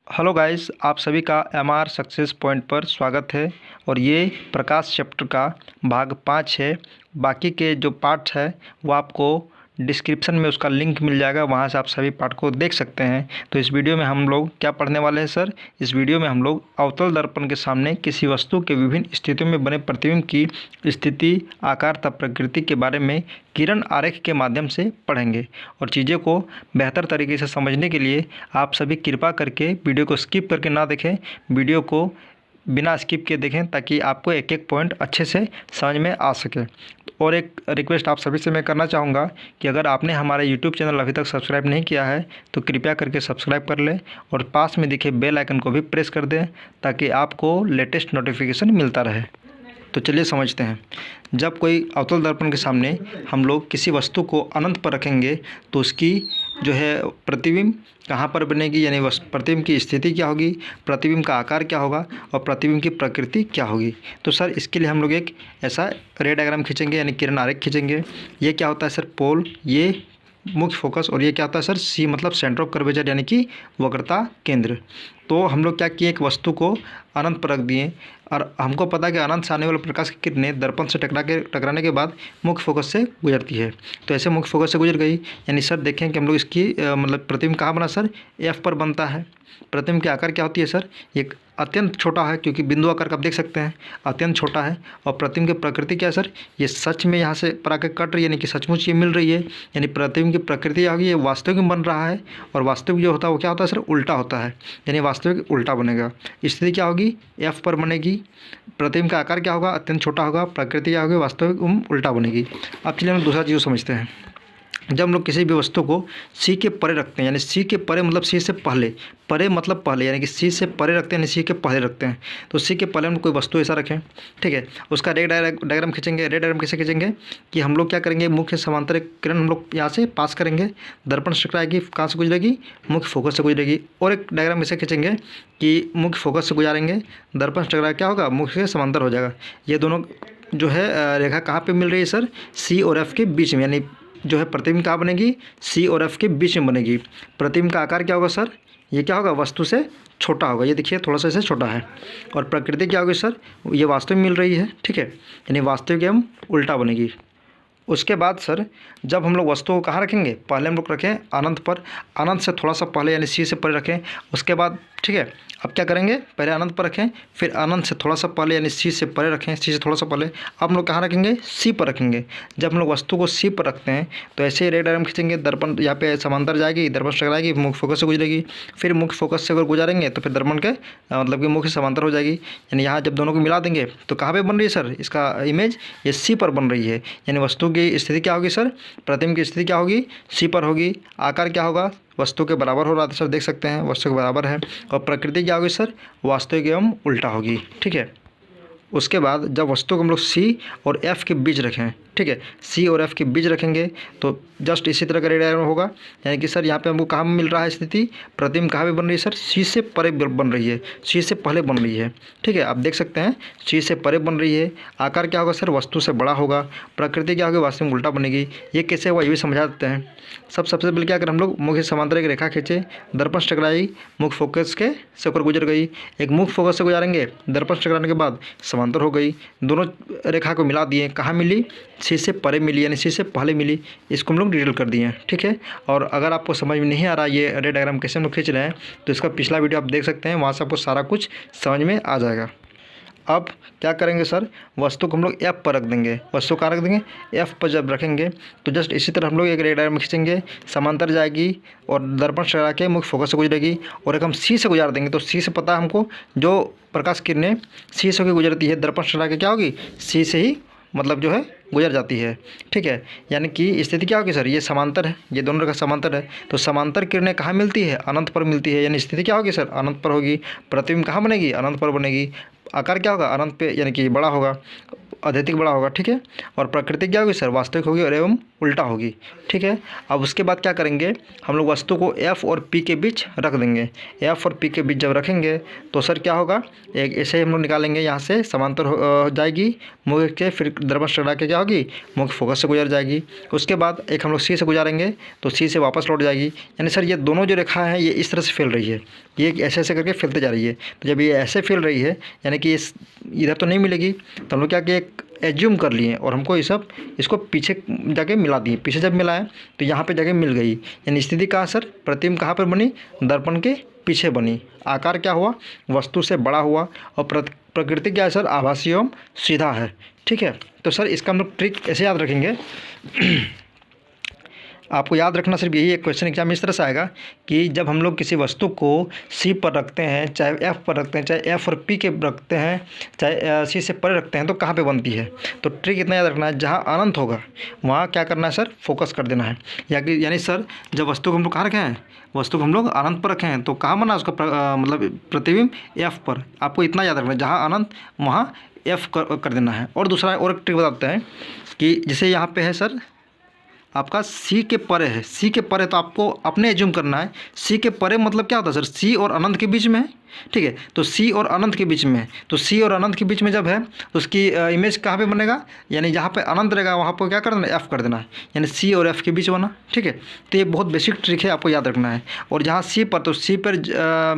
Hello guys, आप सभी का एमआर सक्सेस पॉइंट पर स्वागत है। और ये प्रकाश चैप्टर का भाग 5 है। बाकी के जो पार्ट्स है वो आपको डिस्क्रिप्शन में उसका लिंक मिल जाएगा, वहाँ से आप सभी पार्ट को देख सकते हैं। तो इस वीडियो में हम लोग क्या पढ़ने वाले हैं सर? इस वीडियो में हम लोग अवतल दर्पण के सामने किसी वस्तु के विभिन्न स्थितियों में बने प्रतिबिंब की स्थिति, आकार तथा प्रकृति के बारे में किरण आरेख के माध्यम से पढ़ेंगे। और चीज़ों को बेहतर तरीके से समझने के लिए आप सभी कृपा करके वीडियो को स्किप करके ना देखें, वीडियो को बिना स्किप के देखें ताकि आपको एक एक पॉइंट अच्छे से समझ में आ सके। और एक रिक्वेस्ट आप सभी से मैं करना चाहूँगा कि अगर आपने हमारा यूट्यूब चैनल अभी तक सब्सक्राइब नहीं किया है तो कृपया करके सब्सक्राइब कर लें और पास में दिखे बेल आइकन को भी प्रेस कर दें ताकि आपको लेटेस्ट नोटिफिकेशन मिलता रहे। तो चलिए समझते हैं। जब कोई अवतल दर्पण के सामने हम लोग किसी वस्तु को अनंत पर रखेंगे तो उसकी जो है प्रतिबिंब कहाँ पर बनेगी, यानी प्रतिबिंब की स्थिति क्या होगी, प्रतिबिंब का आकार क्या होगा और प्रतिबिंब की प्रकृति क्या होगी। तो सर इसके लिए हम लोग एक ऐसा रे डायग्राम खींचेंगे, यानी किरण आरेख खींचेंगे। ये क्या होता है सर? पोल, ये मुख्य फोकस, और ये क्या होता है सर? सी मतलब सेंटर ऑफ कर्वेचर यानी कि वक्रता केंद्र। तो हम लोग क्या किए, एक वस्तु को अनंत पर रख दिए और हमको पता है कि अनंत से आने वाले प्रकाश की किरणें दर्पण से टकराने के बाद मुख्य फोकस से गुजरती है। तो ऐसे मुख्य फोकस से गुजर गई, यानी सर देखें कि हम लोग इसकी मतलब प्रतिबिंब कहाँ बना सर? एफ पर बनता है। प्रतिबिंब की आकार क्या होती है सर? एक अत्यंत छोटा है, क्योंकि बिंदु आकार का आप देख सकते हैं अत्यंत छोटा है। और प्रतिबिंब की प्रकृति क्या है सर? ये सच में यहाँ से पर आकर कट रही है, यानी कि सचमुच ये मिल रही है। यानी प्रतिबिंब की प्रकृति आ गई, ये वास्तविक में बन रहा है। और वास्तविक जो होता है वो क्या होता है सर? उल्टा होता है, यानी वास्तविक उल्टा बनेगा। स्थिति क्या होगी? एफ पर बनेगी। प्रतिबिंब का आकार क्या होगा? अत्यंत छोटा होगा। प्रकृति क्या होगी? वास्तविक उल्टा बनेगी। अब चलिए हम दूसरा चीज़ समझते हैं। जब हम लोग किसी भी वस्तु को सी के परे रखते हैं, यानी सी के परे मतलब सी से पहले, परे मतलब पहले, यानी कि सी से परे रखते हैं, यानी सी के पहले रखते हैं। तो सी के पहले हम कोई वस्तु ऐसा रखें, ठीक है, उसका रे डायग्राम खींचेंगे। रे डायग्राम कैसे खींचेंगे कि हम लोग क्या करेंगे, मुख्य समांतर किरण हम लोग यहाँ से पास करेंगे, दर्पण से टकराएगी, कहाँ से गुजरेगी? मुख्य फोकस से गुजरेगी। और एक डायग्राम ऐसे खींचेंगे कि मुख्य फोकस से गुजारेंगे, दर्पण से टकरा क्या होगा? मुख्य से समांतर हो जाएगा। ये दोनों जो है रेखा कहाँ पर मिल रही है सर? सी और एफ के बीच में, यानी जो है प्रतिबिंब कहाँ बनेगी? सी और एफ के बीच में बनेगी। प्रतिबिंब का आकार क्या होगा सर? ये क्या होगा? वस्तु से छोटा होगा। ये देखिए थोड़ा सा इसे छोटा है। और प्रकृति क्या होगी सर? ये वास्तविक मिल रही है, ठीक है, यानी वास्तविक एवं उल्टा बनेगी। उसके बाद सर जब हम लोग वस्तु को कहाँ रखेंगे? पहले हम लोग रखें अनंत पर, अनंत से थोड़ा सा पहले यानी सी से पहले रखें। उसके बाद ठीक है, अब क्या करेंगे? पहले अनंत पर रखें, फिर अनंत से थोड़ा सा पहले यानी सी से परे रखें, सी से थोड़ा सा पहले। अब हम लोग कहाँ रखेंगे? सी पर रखेंगे। जब हम लोग वस्तु को सी पर रखते हैं तो ऐसे ही रे डायग्राम खींचेंगे, दर्पण यहाँ पे समांतर जाएगी, दर्पण से टकराएगी, मुख्य फोकस से गुजरेगी। फिर मुख्य फोकस से अगर गुजारेंगे तो फिर दर्पण के मतलब कि मुख्य समांतर हो जाएगी। यानी यहाँ जब दोनों को मिला देंगे तो कहाँ पर बन रही है सर? इसका इमेज ये सी पर बन रही है। यानी वस्तु की स्थिति क्या होगी सर? प्रतिबिंब की स्थिति क्या होगी? सी पर होगी। आकार क्या होगा? वस्तु के बराबर हो रहा था सर, देख सकते हैं वस्तु के बराबर है। और प्रकृति क्या होगी सर? वास्तविक एवं उल्टा होगी, ठीक है। उसके बाद जब वस्तु को हम लोग सी और एफ के बीच रखें, ठीक है, सी और एफ के बीच रखेंगे तो जस्ट इसी तरह का रे डायग्राम होगा। यानी कि सर यहाँ पे हमको कहाँ मिल रहा है स्थिति? प्रतिबिंब कहाँ पे बन रही है सर? सी से परे बन रही है, सी से पहले बन रही है, ठीक है, आप देख सकते हैं सी से परे बन रही है। आकार क्या होगा सर? वस्तु से बड़ा होगा। प्रकृति क्या होगी? वास्तविक उल्टा बनेगी। ये कैसे हुआ ये भी समझा देते हैं। सबसे पहले क्या करें हम लोग? मुख्य समांतर एक रेखा खींचे, दर्पण से टकराई, मुख्य फोकस के से ऊपर गुजर गई। एक मुख्य फोकस से गुजारेंगे, दर्पण से टकराने के बाद समांतर हो गई। दोनों रेखा को मिला दिए, कहाँ मिली? सी से परे मिली, यानी सी से पहले मिली। इसको हम लोग डिटेल कर दिए, ठीक है। और अगर आपको समझ में नहीं आ रहा ये रे डायग्राम कैसे हम लोग खींच रहे हैं तो इसका पिछला वीडियो आप देख सकते हैं, वहाँ से आपको सारा कुछ समझ में आ जाएगा। अब क्या करेंगे सर? वस्तु को हम लोग एफ पर रख देंगे। वस्तु कहाँ रख देंगे? एफ पर जब रखेंगे तो जस्ट इसी तरह हम लोग एक रे डायग्राम खींचेंगे, समांतर जाएगी और दर्पण से टकरा के मुख्य फोकस से गुजरेगी। और एक हम सी से गुजार देंगे, तो सी से पता है हमको जो प्रकाश किरणें सी से होकर गुजरती है, दर्पण से टकरा के क्या होगी? सी से ही मतलब जो है गुजर जाती है, ठीक है। यानी कि स्थिति क्या होगी सर? ये समांतर है, ये दोनों रेखा समांतर है, तो समांतर किरणें कहाँ मिलती है? अनंत पर मिलती है। यानी स्थिति क्या होगी सर? अनंत पर होगी। प्रतिबिंब कहाँ बनेगी? अनंत पर बनेगी। आकार क्या होगा? अनंत पे, यानी कि बड़ा होगा, अत्यधिक बड़ा होगा, ठीक है। और प्रकृति क्या होगी सर? वास्तविक होगी और एवं उल्टा होगी। ठीक है, अब उसके बाद क्या करेंगे, हम लोग वस्तु को F और P के बीच रख देंगे। F और P के बीच जब रखेंगे तो सर क्या होगा, एक ऐसे हम लोग निकालेंगे, यहाँ से समांतर हो जाएगी मुख्य के, फिर दर्पण टकरा के क्या होगी, मुख्य फोकस से गुजर जाएगी। उसके बाद एक हम लोग C से गुजारेंगे तो C से वापस लौट जाएगी। यानी सर ये दोनों जो रेखा है ये इस तरह से फैल रही है, ये ऐसे ऐसे करके फैलते जा रही है। तो जब ये ऐसे फैल रही है यानी कि इस इधर तो नहीं मिलेगी, तो हम लोग क्या किए, एज्यूम कर लिए और हमको ये सब इसको पीछे जाके मिला दिए। पीछे जब मिलाएं तो यहाँ पे जाके मिल गई। यानी स्थिति कहाँ सर, प्रतिबिंब कहाँ पर बनी, दर्पण के पीछे बनी। आकार क्या हुआ, वस्तु से बड़ा हुआ। और प्रकृति क्या है सर, आभासी एवं सीधा है। ठीक है, तो सर इसका हम लोग ट्रिक ऐसे याद रखेंगे आपको याद रखना सिर्फ यही एक क्वेश्चन एग्जाम में इस तरह से आएगा कि जब हम लोग किसी वस्तु को C पर रखते हैं, चाहे F पर रखते हैं, चाहे F और P के रखते हैं, चाहे C से परे रखते हैं, तो कहाँ पे बनती है। तो ट्रिक इतना याद रखना है, जहाँ अनंत होगा वहाँ क्या करना है सर, फोकस कर देना है। यानी सर जब वस्तु को हम लोग कहाँ रखे हैं, वस्तु को हम लोग अनंत पर रखे हैं, तो कहाँ बना उसका मतलब प्रतिबिंब F पर। आपको इतना याद रखना है, जहाँ अनंत वहाँ F कर देना है। और दूसरा और एक ट्रिक बताते हैं कि जैसे यहाँ पे है सर आपका C के परे है, C के परे, तो आपको अपने एज्यूम करना है C के परे मतलब क्या होता है सर, C और अनंत के बीच में है। ठीक है, तो C और अनंत के बीच में है, तो C और अनंत के बीच में जब है तो उसकी इमेज कहाँ पे बनेगा, यानी जहाँ पे अनंत रहेगा वहाँ पर क्या कर देना है, F कर देना है। यानी C और F के बीच बना। ठीक है, तो ये बहुत बेसिक ट्रिक है, आपको याद रखना है। और जहाँ C पर, तो C पर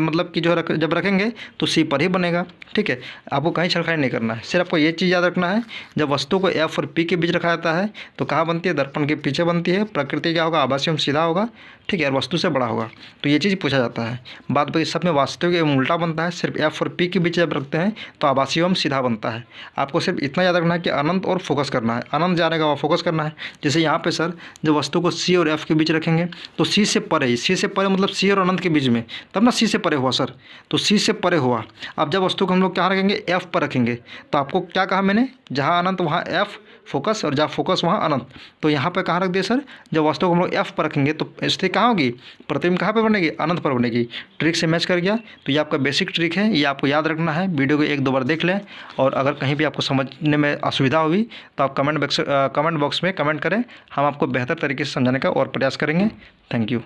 मतलब कि जो जब रखेंगे तो C पर ही बनेगा। ठीक है, आपको कहीं छलखाई नहीं करना है, सिर्फ आपको ये चीज़ याद रखना है, जब वस्तु को F और P के बीच रखा जाता है तो कहाँ बनती है, दर्पण के पीछे बनती है। प्रकृति क्या होगा, आभासी एवं सीधा होगा। ठीक है, और वस्तु से बड़ा होगा। तो ये चीज़ पूछा जाता है। बाद बाकी सब में वास्तविक एवं उल्टा बनता है, सिर्फ F और P के बीच जब रखते हैं तो आभासी एवं सीधा बनता है। आपको सिर्फ इतना याद रखना है कि अनंत और फोकस करना है, अनंत जाने का वहाँ फोकस करना है। जैसे यहाँ पे सर जब वस्तु को C और F के बीच रखेंगे तो C से परे, C से परे मतलब C और अनंत के बीच में, तब ना C से परे हुआ सर, तो C से परे हुआ। अब जब वस्तु को हम लोग कहाँ रखेंगे, F पर रखेंगे, तो आपको क्या कहा मैंने, जहाँ अनंत वहाँ F फोकस, और जहाँ फोकस वहाँ अनंत। तो यहाँ पे कहाँ रख दिया सर, जब वस्तु को हम लोग F पर रखेंगे तो स्थिति कहाँ होगी, प्रतिबिंब कहाँ पे बनेगी, अनंत पर बनेगी। ट्रिक से मैच कर गया। तो ये आपका बेसिक ट्रिक है, ये आपको याद रखना है। वीडियो को एक दो बार देख लें, और अगर कहीं भी आपको समझने में असुविधा हुई तो आप कमेंट बॉक्स में कमेंट करें, हम आपको बेहतर तरीके से समझाने का और प्रयास करेंगे। Thank you.